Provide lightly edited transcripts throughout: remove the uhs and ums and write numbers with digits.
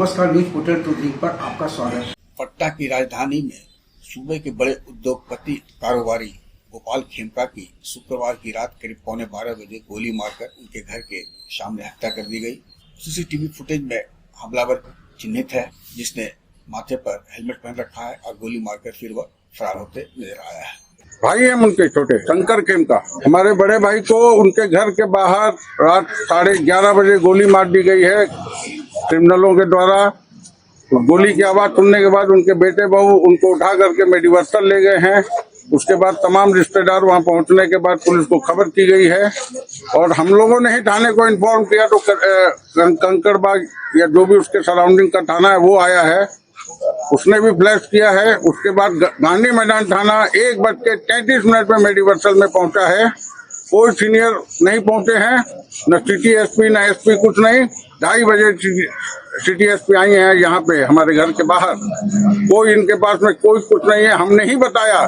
नमस्कार, news portal to पर आपका स्वागत। पटना की राजधानी में सूबे के बड़े उद्योगपति कारोबारी गोपाल खेमका की शुक्रवार की रात करीब 11:15 बजे गोली मारकर उनके घर के सामने हत्या कर दी गई। सीसीटीवी फुटेज में हमलावर चिन्हित है, जिसने माथे पर हेलमेट पहन रखा है और गोली मारकर फिर वह फरार होते नजर आया है। भाई है उनके छोटे शंकर खेमका, हमारे बड़े भाई को उनके घर के बाहर रात 11:30 बजे गोली मार दी गई है क्रिमिनलों के द्वारा। गोली की आवाज सुनने के बाद उनके बेटे बहू उनको उठा करके मेडिवर्सल ले गए हैं। उसके बाद तमाम रिश्तेदार वहां पहुंचने के बाद पुलिस को खबर की गई है और हम लोगों ने ही थाने को इन्फॉर्म किया तो कंकड़बाग या जो भी उसके सराउंडिंग का थाना है वो आया है, उसने भी फ्लैश किया है। उसके बाद गांधी मैदान थाना 1:33 में मेडिवर्सल में पहुंचा है। कोई सीनियर नहीं पहुंचे हैं, न सिटी एसपी न एसपी, कुछ नहीं। 2:30 बजे सिटी एसपी आई हैं यहाँ पे हमारे घर के बाहर। कोई इनके पास में कोई कुछ नहीं है। हमने ही बताया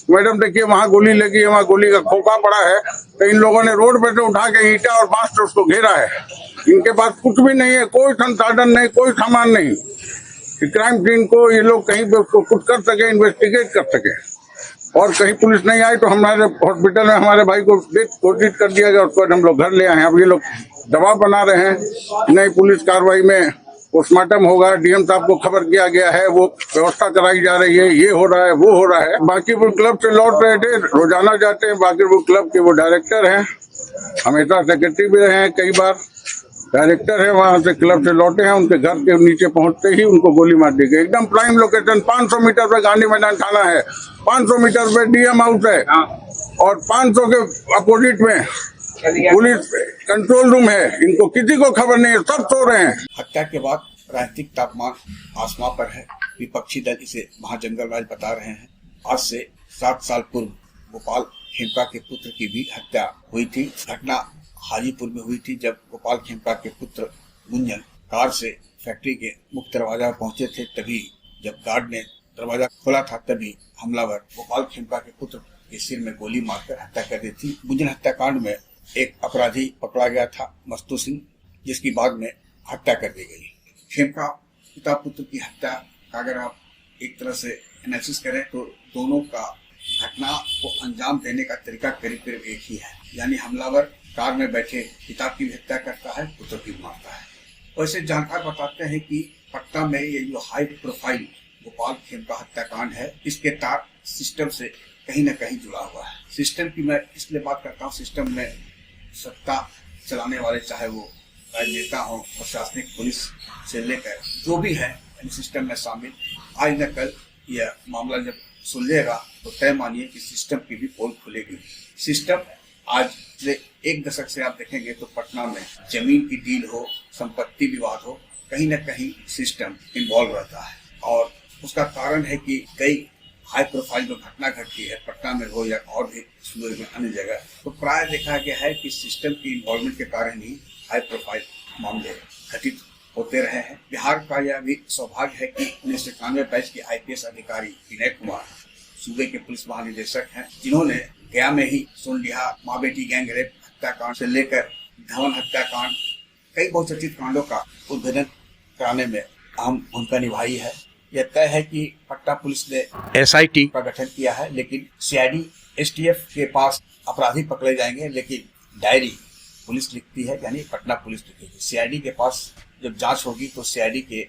मैडम देखिए वहाँ गोली लगी है, वहाँ गोली का खोखा पड़ा है, तो इन लोगों ने रोड पे से उठा के ईंटा और बांस से उसको घेरा है। इनके पास कुछ भी नहीं है, कोई संसाधन नहीं, कोई सामान नहीं। क्राइम सीन को ये लोग कहीं पे उसको कुछ कर सके, इन्वेस्टिगेट कर सके। और कहीं पुलिस नहीं आई तो हमारे हॉस्पिटल में हमारे भाई को घोषित कर दिया गया, उसको हम लोग घर ले आए हैं। अब ये लोग दबाव बना रहे हैं, नहीं पुलिस कार्रवाई में पोस्टमार्टम होगा, डीएम साहब को खबर किया गया है, वो व्यवस्था कराई जा रही है, ये हो रहा है वो हो रहा है। बांकीपुर क्लब से लौट रहे थे, रोजाना जाते हैं। बांकीपुर क्लब के वो डायरेक्टर हैं, हमेशा सेक्रेटरी भी रहे हैं, कई बार डायरेक्टर है। वहां से क्लब से लौटे हैं, उनके घर के नीचे पहुंचते ही उनको गोली मार दी गई। एकदम प्राइम लोकेशन, 500 मीटर पे गांधी मैदान थाना है, 500 मीटर पे डीएम हाउस है और 500 के अपोजिट में पुलिस कंट्रोल रूम है। इनको किसी को खबर नहीं है, सब सो रहे हैं। हत्या के बाद राजनीतिक तापमान आसमां पर है। विपक्षी दल इसे महाजंगल राज बता रहे हैं। आज से 7 साल पूर्व गोपाल खेमका के पुत्र की भी हत्या हुई थी। घटना हाजीपुर में हुई थी, जब गोपाल खेमका के पुत्र गुंजन कार से फैक्ट्री के मुख्य दरवाजा पहुंचे थे। तभी जब गार्ड ने दरवाजा खोला था, तभी हमलावर गोपाल खेमका के पुत्र के सिर में गोली मारकर हत्या कर दी थी। गुंजन हत्याकांड में एक अपराधी पकड़ा गया था, मस्तू सिंह, जिसकी बाद में हत्या कर दी गई। खेमका पिता पुत्र की हत्या का अगर आप एक तरह से एनालिसिस करें तो दोनों का घटना को अंजाम देने का तरीका करीब करीब एक ही है। यानी हमलावर कार में बैठे पिता की भी हत्या करता है, पुत्र की भी मारता है। वैसे जानकार बताते हैं कि पटना में ये जो हाई प्रोफाइल गोपाल खेमका हत्याकांड है, इसके तार सिस्टम से कहीं न कहीं जुड़ा हुआ है। सिस्टम की मैं इसलिए बात करता हूँ, सिस्टम में सत्ता चलाने वाले, चाहे वो राजनेता हो, प्रशासनिक, पुलिस से लेकर जो भी है सिस्टम में शामिल। आज न कल यह मामला जब सुलझेगा तो तय मानिए कि सिस्टम की भी पोल खुलेगी। सिस्टम आज से 1 दशक से आप देखेंगे तो पटना में जमीन की डील हो, संपत्ति विवाद हो, कहीं न कहीं सिस्टम इन्वॉल्व रहता है। और उसका कारण है कि कई हाई प्रोफाइल जो घटना घटती है पटना में हो या और भी सूबे में अन्य जगह, तो प्राय देखा गया है कि सिस्टम की इन्वॉल्वमेंट के कारण ही हाई प्रोफाइल मामले घटित होते रहे हैं। बिहार का यह भी सौभाग्य है कि 1991 बैच के IPS अधिकारी विनय कुमार सूबे के पुलिस महानिदेशक हैं, जिन्होंने गया में ही सोनलिहा माँ बेटी गैंग रेप हत्याकांड से लेकर धवन हत्याकांड, कई बहुचर्चित कांडों का उद्भेदन कराने में अहम भूमिका निभाई है। यह तय है कि पटना पुलिस ने SIT का गठन किया है, लेकिन CID STF के पास अपराधी पकड़े जाएंगे, लेकिन डायरी पुलिस लिखती है, यानी पटना पुलिस लिखेगी। CID के पास जब जांच होगी तो CID के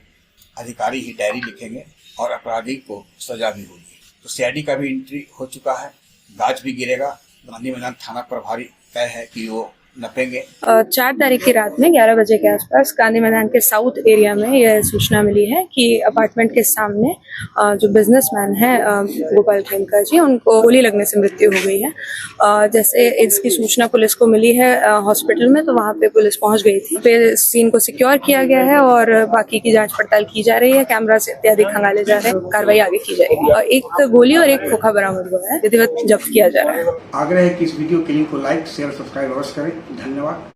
अधिकारी ही डायरी लिखेंगे और अपराधी को सजा भी होगी। तो CID का भी एंट्री हो चुका है, गाज भी गिरेगा। गांधी मैदान थाना प्रभारी तय है कि वो नपेंगे। 4 तारीख की रात में 11 बजे के आसपास गांधी मैदान के साउथ एरिया में यह सूचना मिली है कि अपार्टमेंट के सामने जो बिजनेसमैन है गोपाल खेमका जी, उनको गोली लगने से मृत्यु हो गई है। जैसे इसकी सूचना पुलिस को मिली है हॉस्पिटल में, तो वहां पे पुलिस पहुंच गई थी। फिर सीन को सिक्योर किया गया है और बाकी की जांच पड़ताल की जा रही है। कैमरा से इत्यादि खंगाले जा रहे हैं, कार्रवाई आगे की जाएगी। एक गोली और एक खोखा बरामद हुआ है, विधिवत जब्त किया जा रहा है। आग्रह है कि इस वीडियो के लिंक को लाइक, शेयर, सब्सक्राइब अवश्य करें। धन्यवाद।